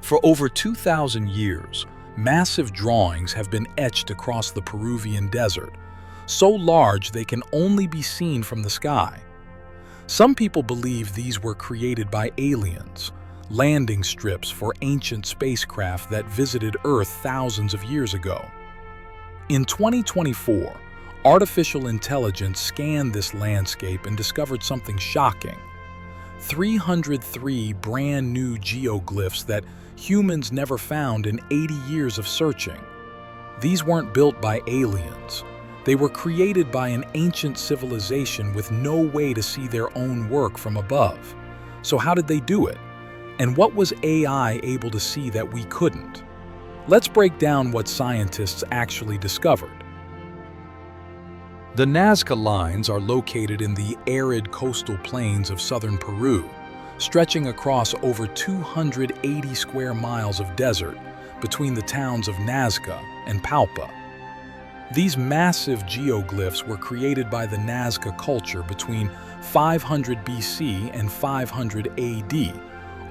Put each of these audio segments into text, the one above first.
For over 2,000 years, massive drawings have been etched across the Peruvian desert, so large they can only be seen from the sky. Some people believe these were created by aliens, landing strips for ancient spacecraft that visited Earth thousands of years ago. In 2024, artificial intelligence scanned this landscape and discovered something shocking. 303 brand new geoglyphs that humans never found in 80 years of searching. These weren't built by aliens. They were created by an ancient civilization with no way to see their own work from above. So how did they do it? And what was AI able to see that we couldn't? Let's break down what scientists actually discovered. The Nazca Lines are located in the arid coastal plains of southern Peru, stretching across over 280 square miles of desert between the towns of Nazca and Palpa. These massive geoglyphs were created by the Nazca culture between 500 BC and 500 AD,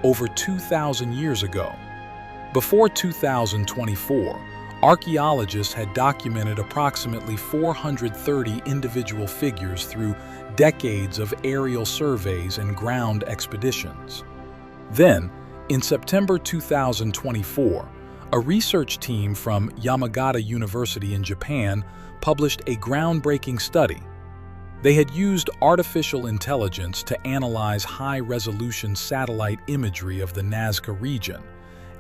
over 2,000 years ago. Before 2024, archaeologists had documented approximately 430 individual figures through decades of aerial surveys and ground expeditions. Then, in September 2024, a research team from Yamagata University in Japan published a groundbreaking study. They had used artificial intelligence to analyze high-resolution satellite imagery of the Nazca region,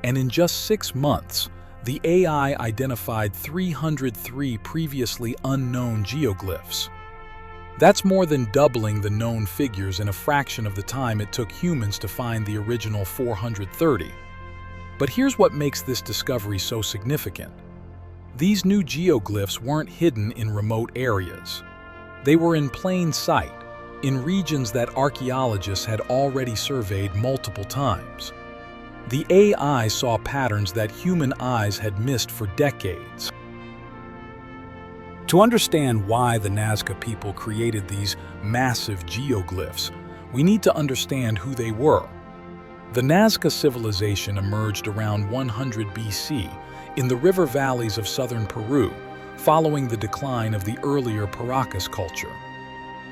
and in just 6 months, the AI identified 303 previously unknown geoglyphs. That's more than doubling the known figures in a fraction of the time it took humans to find the original 430. But here's what makes this discovery so significant. These new geoglyphs weren't hidden in remote areas. They were in plain sight, in regions that archaeologists had already surveyed multiple times. The AI saw patterns that human eyes had missed for decades. To understand why the Nazca people created these massive geoglyphs, we need to understand who they were. The Nazca civilization emerged around 100 BC in the river valleys of southern Peru, following the decline of the earlier Paracas culture.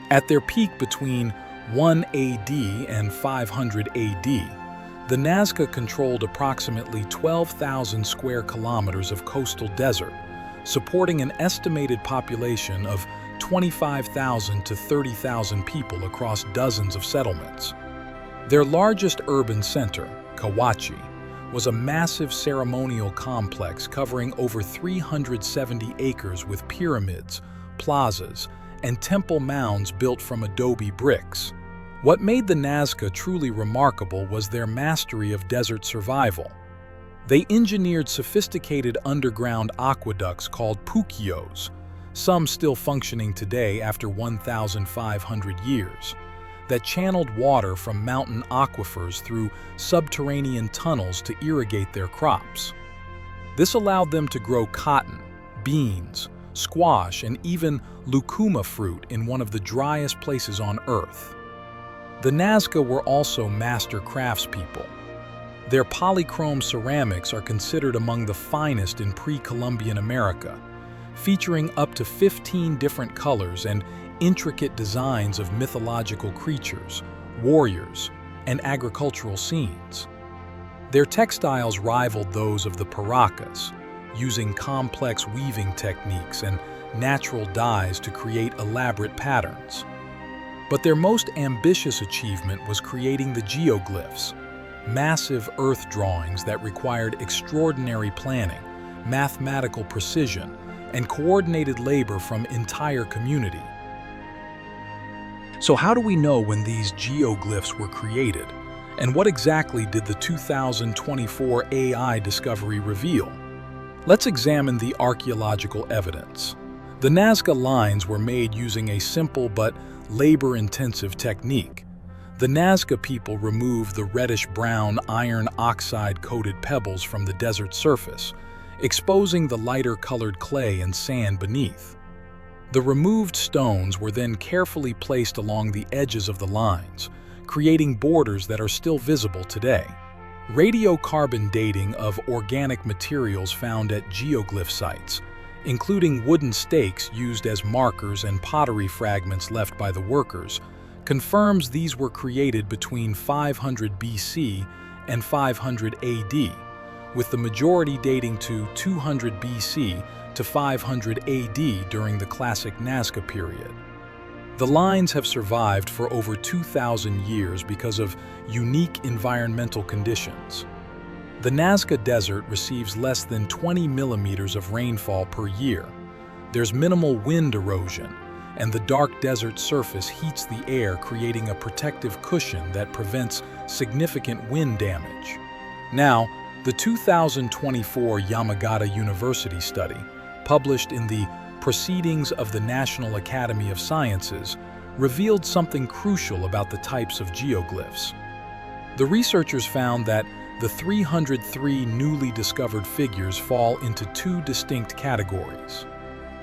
At their peak between 1 AD and 500 AD, the Nazca controlled approximately 12,000 square kilometers of coastal desert, supporting an estimated population of 25,000 to 30,000 people across dozens of settlements. Their largest urban center, Cahuachi, was a massive ceremonial complex covering over 370 acres with pyramids, plazas, and temple mounds built from adobe bricks. What made the Nazca truly remarkable was their mastery of desert survival. They engineered sophisticated underground aqueducts called puquios, some still functioning today after 1,500 years, that channeled water from mountain aquifers through subterranean tunnels to irrigate their crops. This allowed them to grow cotton, beans, squash, and even lucuma fruit in one of the driest places on Earth. The Nazca were also master craftspeople. Their polychrome ceramics are considered among the finest in pre-Columbian America, featuring up to 15 different colors and intricate designs of mythological creatures, warriors, and agricultural scenes. Their textiles rivaled those of the Paracas, using complex weaving techniques and natural dyes to create elaborate patterns. But their most ambitious achievement was creating the geoglyphs, massive earth drawings that required extraordinary planning, mathematical precision, and coordinated labor from entire community. So how do we know when these geoglyphs were created? And what exactly did the 2024 AI discovery reveal? Let's examine the archaeological evidence. The Nazca Lines were made using a simple but labor-intensive technique. The Nazca people removed the reddish-brown iron oxide-coated pebbles from the desert surface, exposing the lighter-colored clay and sand beneath. The removed stones were then carefully placed along the edges of the lines, creating borders that are still visible today. Radiocarbon dating of organic materials found at geoglyph sites, including wooden stakes used as markers and pottery fragments left by the workers, confirms these were created between 500 BC and 500 AD, with the majority dating to 200 BC to 500 AD during the classic Nazca period. The lines have survived for over 2,000 years because of unique environmental conditions. The Nazca Desert receives less than 20 millimeters of rainfall per year. There's minimal wind erosion, and the dark desert surface heats the air, creating a protective cushion that prevents significant wind damage. Now, the 2024 Yamagata University study, published in the Proceedings of the National Academy of Sciences, revealed something crucial about the types of geoglyphs. The researchers found that the 303 newly discovered figures fall into two distinct categories.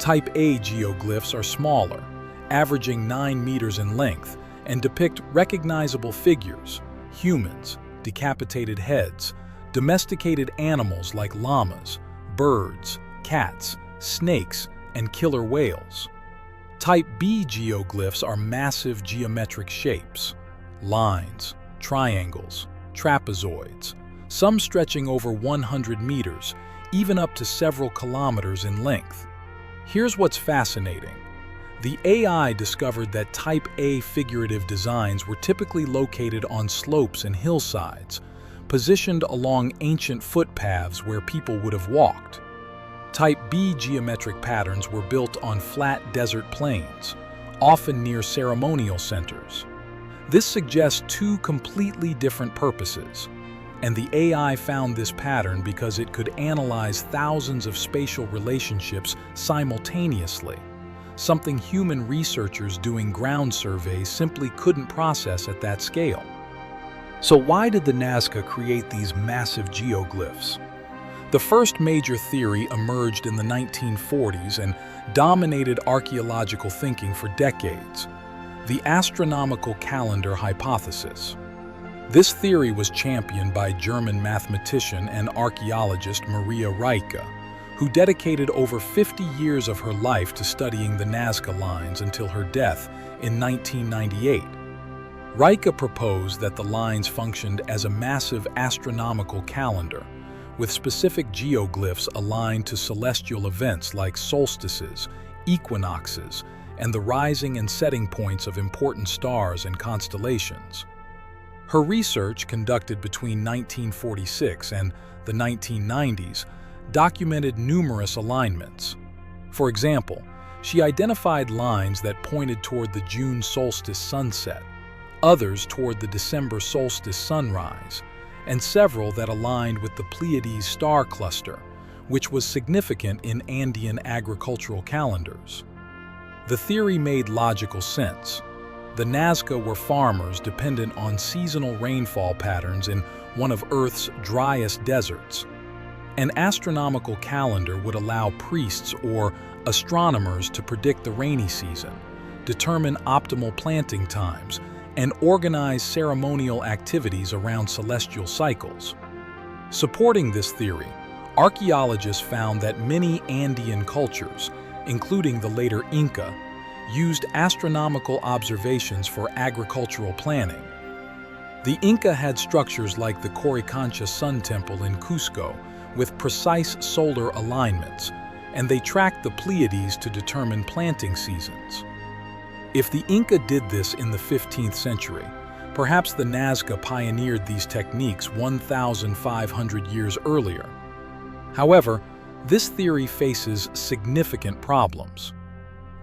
Type A geoglyphs are smaller, averaging 9 meters in length, and depict recognizable figures: humans, decapitated heads, domesticated animals like llamas, birds, cats, snakes, and killer whales. Type B geoglyphs are massive geometric shapes: lines, triangles, trapezoids, some stretching over 100 meters, even up to several kilometers in length. Here's what's fascinating. The AI discovered that Type A figurative designs were typically located on slopes and hillsides, positioned along ancient footpaths where people would have walked. Type B geometric patterns were built on flat desert plains, often near ceremonial centers. This suggests two completely different purposes, and the AI found this pattern because it could analyze thousands of spatial relationships simultaneously, something human researchers doing ground surveys simply couldn't process at that scale. So why did the Nazca create these massive geoglyphs? The first major theory emerged in the 1940s and dominated archaeological thinking for decades: the astronomical calendar hypothesis. This theory was championed by German mathematician and archaeologist Maria Rieke, who dedicated over 50 years of her life to studying the Nazca Lines until her death in 1998. Rieke proposed that the lines functioned as a massive astronomical calendar, with specific geoglyphs aligned to celestial events like solstices, equinoxes, and the rising and setting points of important stars and constellations. Her research, conducted between 1946 and the 1990s, documented numerous alignments. For example, she identified lines that pointed toward the June solstice sunset, others toward the December solstice sunrise, and several that aligned with the Pleiades star cluster, which was significant in Andean agricultural calendars. The theory made logical sense. The Nazca were farmers dependent on seasonal rainfall patterns in one of Earth's driest deserts. An astronomical calendar would allow priests or astronomers to predict the rainy season, determine optimal planting times, and organize ceremonial activities around celestial cycles. Supporting this theory, archaeologists found that many Andean cultures, including the later Inca, used astronomical observations for agricultural planning. The Inca had structures like the Coricancha Sun Temple in Cusco with precise solar alignments, and they tracked the Pleiades to determine planting seasons. If the Inca did this in the 15th century, perhaps the Nazca pioneered these techniques 1,500 years earlier. However, this theory faces significant problems.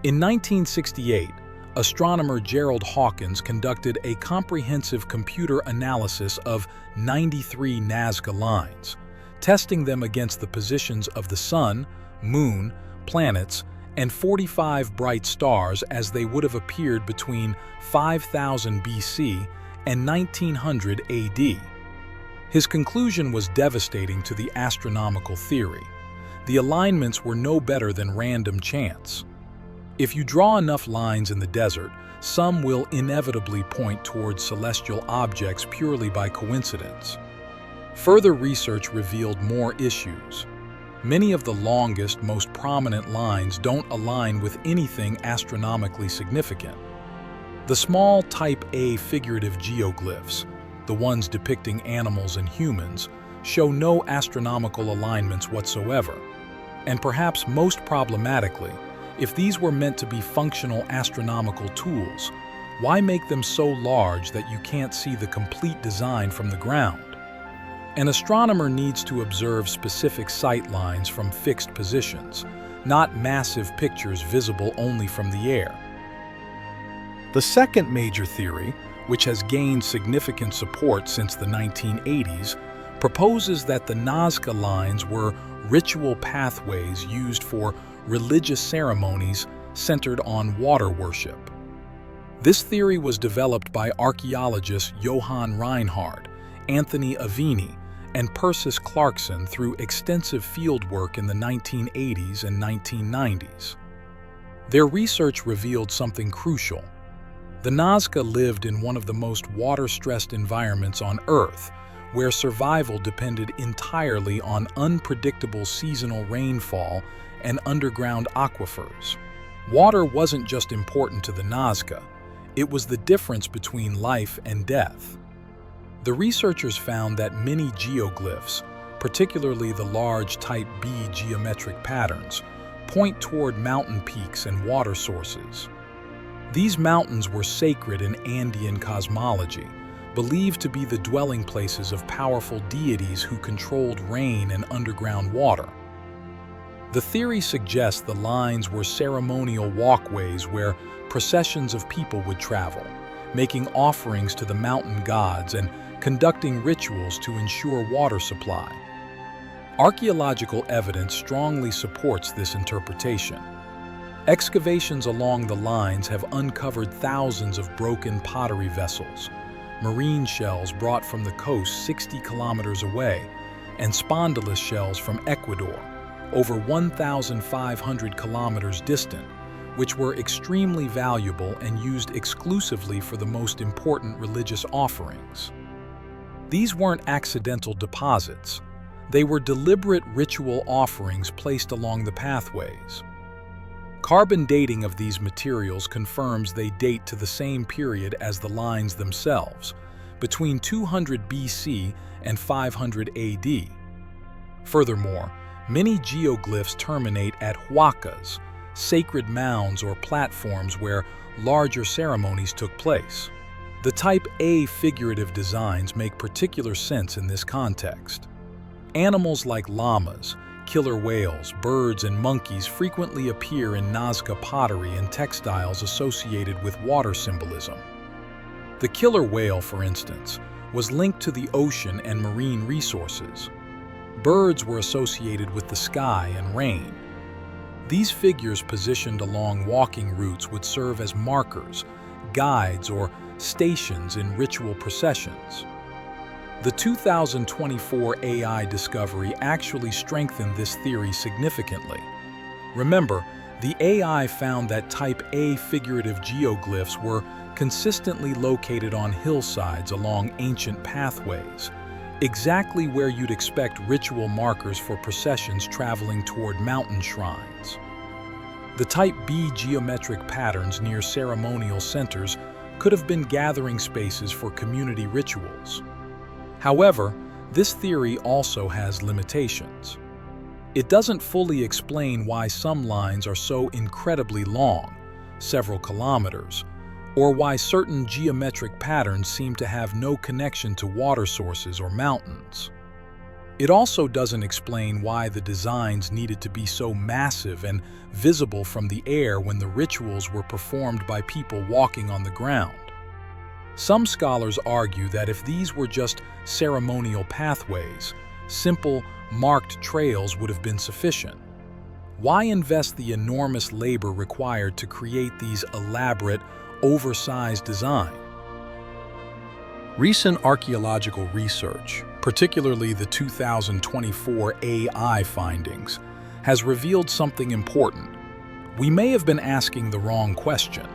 In 1968, astronomer Gerald Hawkins conducted a comprehensive computer analysis of 93 Nazca lines, testing them against the positions of the Sun, Moon, planets, and 45 bright stars as they would have appeared between 5000 BC and 1900 AD. His conclusion was devastating to the astronomical theory. The alignments were no better than random chance. If you draw enough lines in the desert, some will inevitably point towards celestial objects purely by coincidence. Further research revealed more issues. Many of the longest, most prominent lines don't align with anything astronomically significant. The small Type A figurative geoglyphs, the ones depicting animals and humans, show no astronomical alignments whatsoever. And perhaps most problematically, if these were meant to be functional astronomical tools, why make them so large that you can't see the complete design from the ground? An astronomer needs to observe specific sight lines from fixed positions, not massive pictures visible only from the air. The second major theory, which has gained significant support since the 1980s, proposes that the Nazca Lines were ritual pathways used for religious ceremonies centered on water worship. This theory was developed by archaeologists Johann Reinhard, Anthony Aveni, and Persis Clarkson through extensive fieldwork in the 1980s and 1990s. Their research revealed something crucial. The Nazca lived in one of the most water-stressed environments on Earth, where survival depended entirely on unpredictable seasonal rainfall and underground aquifers. Water wasn't just important to the Nazca, it was the difference between life and death. The researchers found that many geoglyphs, particularly the large Type B geometric patterns, point toward mountain peaks and water sources. These mountains were sacred in Andean cosmology, believed to be the dwelling places of powerful deities who controlled rain and underground water. The theory suggests the lines were ceremonial walkways where processions of people would travel, making offerings to the mountain gods and conducting rituals to ensure water supply. Archaeological evidence strongly supports this interpretation. Excavations along the lines have uncovered thousands of broken pottery vessels, marine shells brought from the coast 60 kilometers away, and spondylus shells from Ecuador, over 1,500 kilometers distant, which were extremely valuable and used exclusively for the most important religious offerings. These weren't accidental deposits. They were deliberate ritual offerings placed along the pathways. Carbon dating of these materials confirms they date to the same period as the lines themselves, between 200 BC and 500 AD. Furthermore, many geoglyphs terminate at huacas, sacred mounds or platforms where larger ceremonies took place. The Type A figurative designs make particular sense in this context. Animals like llamas, killer whales, birds, and monkeys frequently appear in Nazca pottery and textiles associated with water symbolism. The killer whale, for instance, was linked to the ocean and marine resources. Birds were associated with the sky and rain. These figures positioned along walking routes would serve as markers, guides, or stations in ritual processions. The 2024 AI discovery actually strengthened this theory significantly. Remember, the AI found that Type A figurative geoglyphs were consistently located on hillsides along ancient pathways, exactly where you'd expect ritual markers for processions traveling toward mountain shrines. The Type B geometric patterns near ceremonial centers could have been gathering spaces for community rituals. However, this theory also has limitations. It doesn't fully explain why some lines are so incredibly long, several kilometers, or why certain geometric patterns seem to have no connection to water sources or mountains. It also doesn't explain why the designs needed to be so massive and visible from the air when the rituals were performed by people walking on the ground. Some scholars argue that if these were just ceremonial pathways, simple, marked trails would have been sufficient. Why invest the enormous labor required to create these elaborate, oversized designs? Recent archaeological research, particularly the 2024 AI findings, has revealed something important. We may have been asking the wrong question.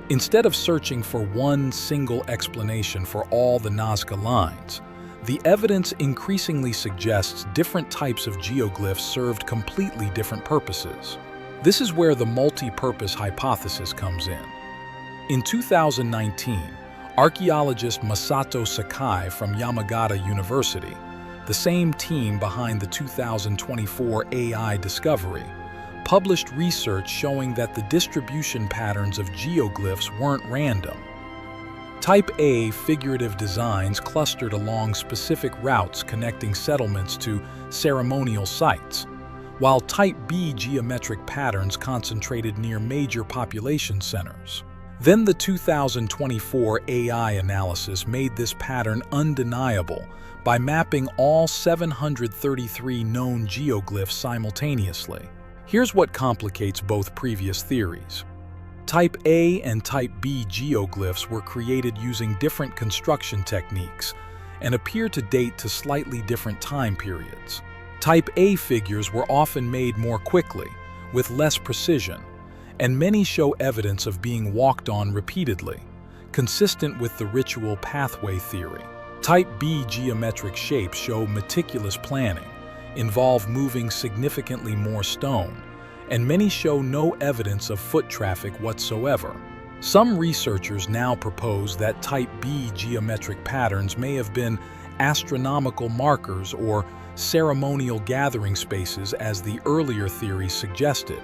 Instead of searching for one single explanation for all the Nazca Lines, The evidence increasingly suggests different types of geoglyphs served completely different purposes. This is where the multi-purpose hypothesis comes in. In 2019, archaeologist Masato Sakai from Yamagata University, the same team behind the 2024 AI discovery, published research showing that the distribution patterns of geoglyphs weren't random. Type A figurative designs clustered along specific routes connecting settlements to ceremonial sites, while Type B geometric patterns concentrated near major population centers. Then the 2024 AI analysis made this pattern undeniable by mapping all 733 known geoglyphs simultaneously. Here's what complicates both previous theories. Type A and Type B geoglyphs were created using different construction techniques and appear to date to slightly different time periods. Type A figures were often made more quickly, with less precision, and many show evidence of being walked on repeatedly, consistent with the ritual pathway theory. Type B geometric shapes show meticulous planning, involve moving significantly more stone, and many show no evidence of foot traffic whatsoever. Some researchers now propose that Type B geometric patterns may have been astronomical markers or ceremonial gathering spaces as the earlier theories suggested,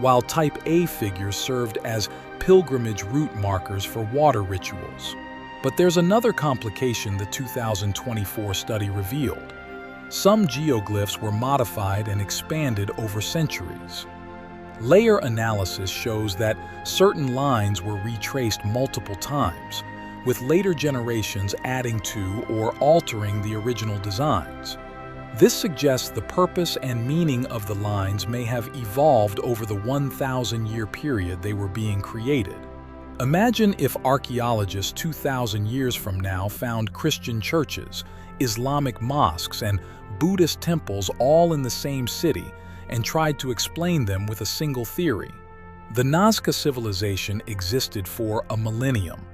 while Type A figures served as pilgrimage route markers for water rituals. But there's another complication the 2024 study revealed. Some geoglyphs were modified and expanded over centuries. Layer analysis shows that certain lines were retraced multiple times, with later generations adding to or altering the original designs. This suggests the purpose and meaning of the lines may have evolved over the 1,000-year period they were being created. Imagine if archaeologists 2,000 years from now found Christian churches, Islamic mosques, and Buddhist temples all in the same city and tried to explain them with a single theory. The Nazca civilization existed for a millennium.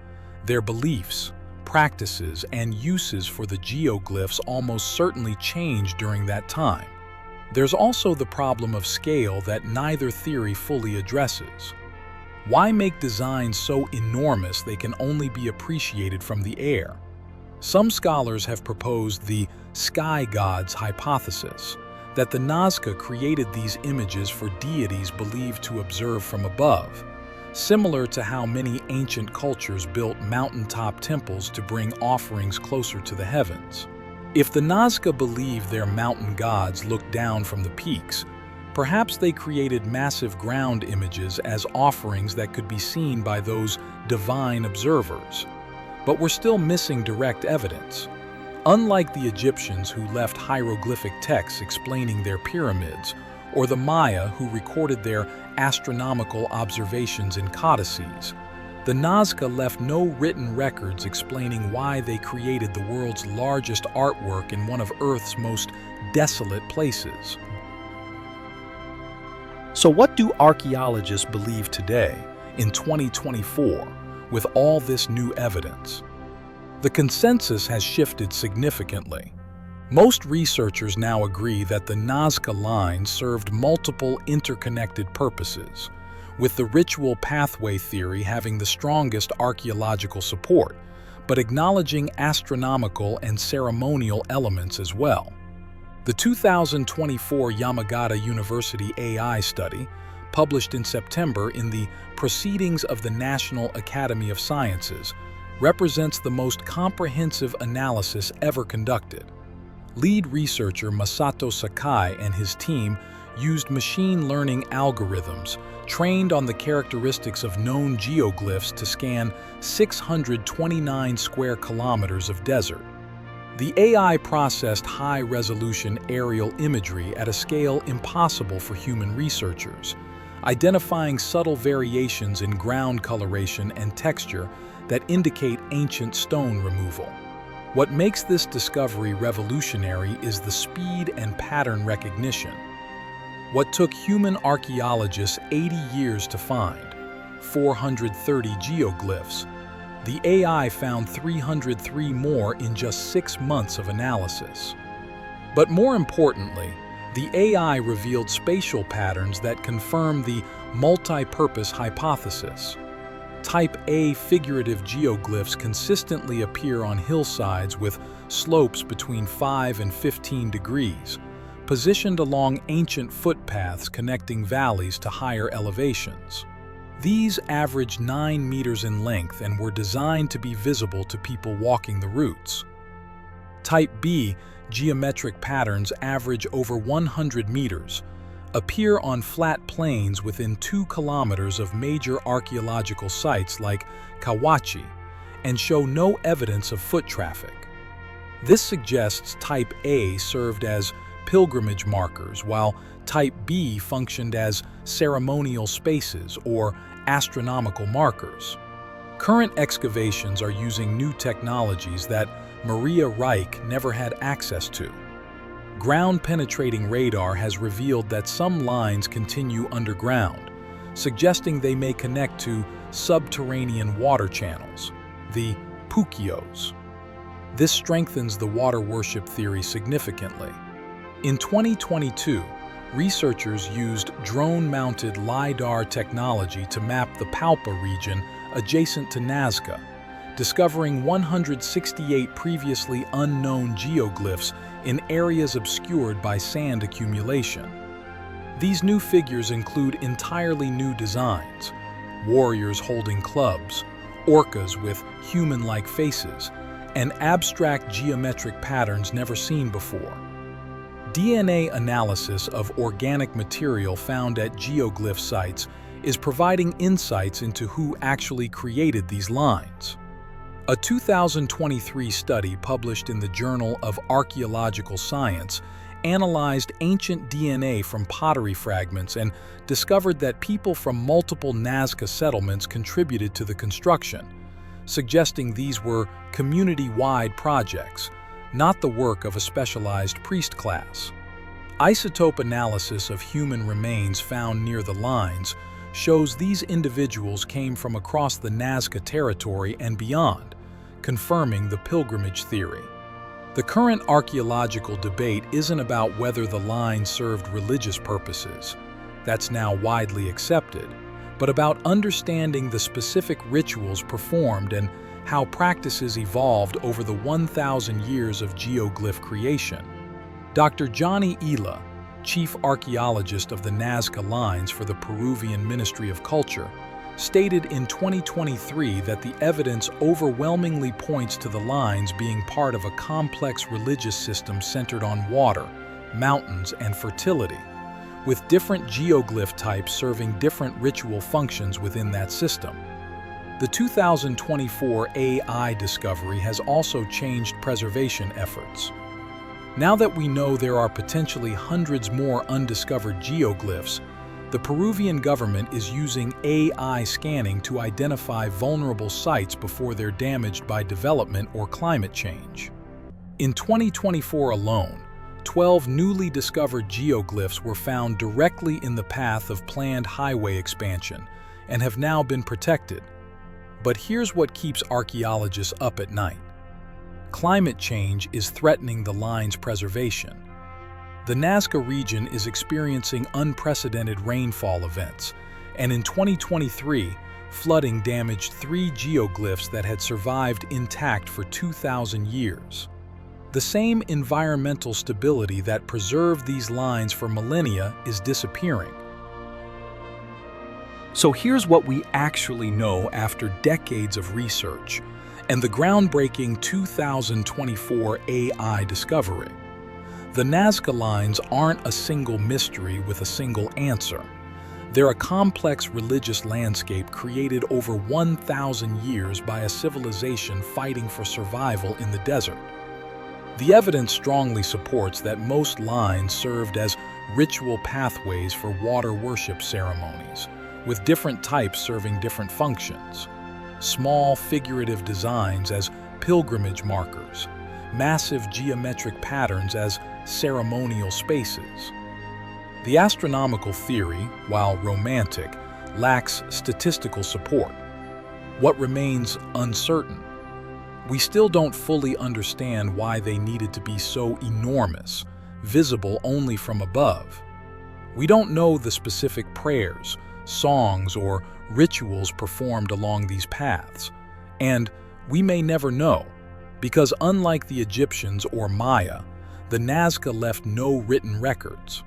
Their beliefs, practices, and uses for the geoglyphs almost certainly changed during that time. There's also the problem of scale that neither theory fully addresses. Why make designs so enormous they can only be appreciated from the air? Some scholars have proposed the sky gods hypothesis, that the Nazca created these images for deities believed to observe from above, similar to how many ancient cultures built mountaintop temples to bring offerings closer to the heavens. If the Nazca believed their mountain gods looked down from the peaks, perhaps they created massive ground images as offerings that could be seen by those divine observers. But we're still missing direct evidence. Unlike the Egyptians who left hieroglyphic texts explaining their pyramids, or the Maya who recorded their astronomical observations in codices, the Nazca left no written records explaining why they created the world's largest artwork in one of Earth's most desolate places. So what do archaeologists believe today, in 2024, with all this new evidence? The consensus has shifted significantly. Most researchers now agree that the Nazca Lines served multiple interconnected purposes, with the ritual pathway theory having the strongest archaeological support, but acknowledging astronomical and ceremonial elements as well. The 2024 Yamagata University AI study, published in September in the Proceedings of the National Academy of Sciences, represents the most comprehensive analysis ever conducted. Lead researcher Masato Sakai and his team used machine learning algorithms trained on the characteristics of known geoglyphs to scan 629 square kilometers of desert. The AI processed high-resolution aerial imagery at a scale impossible for human researchers, identifying subtle variations in ground coloration and texture that indicate ancient stone removal. What makes this discovery revolutionary is the speed and pattern recognition. What took human archaeologists 80 years to find, 430 geoglyphs, The AI found 303 more in just 6 months of analysis. But more importantly, the AI revealed spatial patterns that confirm the multi-purpose hypothesis. Type A figurative geoglyphs consistently appear on hillsides with slopes between 5 and 15 degrees, positioned along ancient footpaths connecting valleys to higher elevations. These average 9 meters in length and were designed to be visible to people walking the routes. Type B geometric patterns average over 100 meters, appear on flat plains within 2 kilometers of major archaeological sites like Kawachi, and show no evidence of foot traffic. This suggests Type A served as pilgrimage markers, while Type B functioned as ceremonial spaces or astronomical markers. Current excavations are using new technologies that Maria Reich never had access to. Ground-penetrating radar has revealed that some lines continue underground, suggesting they may connect to subterranean water channels, the pukios. This strengthens the water worship theory significantly. In 2022, researchers used drone-mounted LiDAR technology to map the Palpa region adjacent to Nazca, discovering 168 previously unknown geoglyphs in areas obscured by sand accumulation. These new figures include entirely new designs: warriors holding clubs, orcas with human-like faces, and abstract geometric patterns never seen before. DNA analysis of organic material found at geoglyph sites is providing insights into who actually created these lines. A 2023 study published in the Journal of Archaeological Science analyzed ancient DNA from pottery fragments and discovered that people from multiple Nazca settlements contributed to the construction, suggesting these were community-wide projects, not the work of a specialized priest class. Isotope analysis of human remains found near the lines shows these individuals came from across the Nazca territory and beyond, confirming the pilgrimage theory. The current archaeological debate isn't about whether the line served religious purposes, that's now widely accepted, but about understanding the specific rituals performed and how practices evolved over the 1,000 years of geoglyph creation. Dr. Johnny Ila, chief archaeologist of the Nazca Lines for the Peruvian Ministry of Culture, stated in 2023 that the evidence overwhelmingly points to the lines being part of a complex religious system centered on water, mountains, and fertility, with different geoglyph types serving different ritual functions within that system. The 2024 AI discovery has also changed preservation efforts. Now that we know there are potentially hundreds more undiscovered geoglyphs, the Peruvian government is using AI scanning to identify vulnerable sites before they're damaged by development or climate change. In 2024 alone, 12 newly discovered geoglyphs were found directly in the path of planned highway expansion and have now been protected. But here's what keeps archaeologists up at night. Climate change is threatening the line's preservation. The Nazca region is experiencing unprecedented rainfall events, and in 2023, flooding damaged 3 geoglyphs that had survived intact for 2,000 years. The same environmental stability that preserved these lines for millennia is disappearing. So here's what we actually know after decades of research and the groundbreaking 2024 AI discovery. The Nazca Lines aren't a single mystery with a single answer. They're a complex religious landscape created over 1,000 years by a civilization fighting for survival in the desert. The evidence strongly supports that most lines served as ritual pathways for water worship ceremonies, with different types serving different functions. Small figurative designs as pilgrimage markers, massive geometric patterns as ceremonial spaces. The astronomical theory, while romantic, lacks statistical support. what remains uncertain. We still don't fully understand why they needed to be so enormous, visible only from above. We don't know the specific prayers, songs, or rituals performed along these paths, and we may never know, because unlike the Egyptians or Maya, the Nazca left no written records.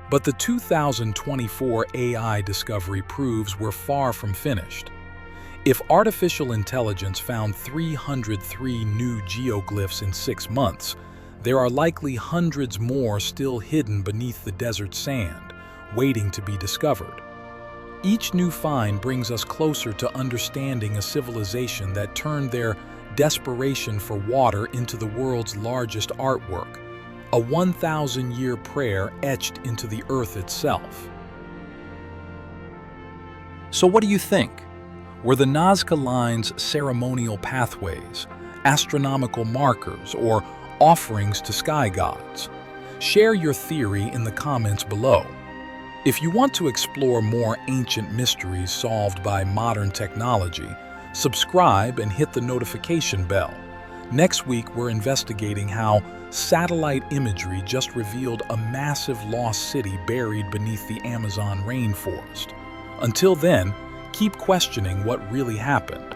But the 2024 AI discovery proves we're far from finished. If artificial intelligence found 303 new geoglyphs in 6 months, there are likely hundreds more still hidden beneath the desert sand, waiting to be discovered. Each new find brings us closer to understanding a civilization that turned their desperation for water into the world's largest artwork, a 1,000-year prayer etched into the earth itself. So what do you think? Were the Nazca Lines ceremonial pathways, astronomical markers, or offerings to sky gods? Share your theory in the comments below. If you want to explore more ancient mysteries solved by modern technology, subscribe and hit the notification bell. Next week, we're investigating how satellite imagery just revealed a massive lost city buried beneath the Amazon rainforest. Until then, keep questioning what really happened.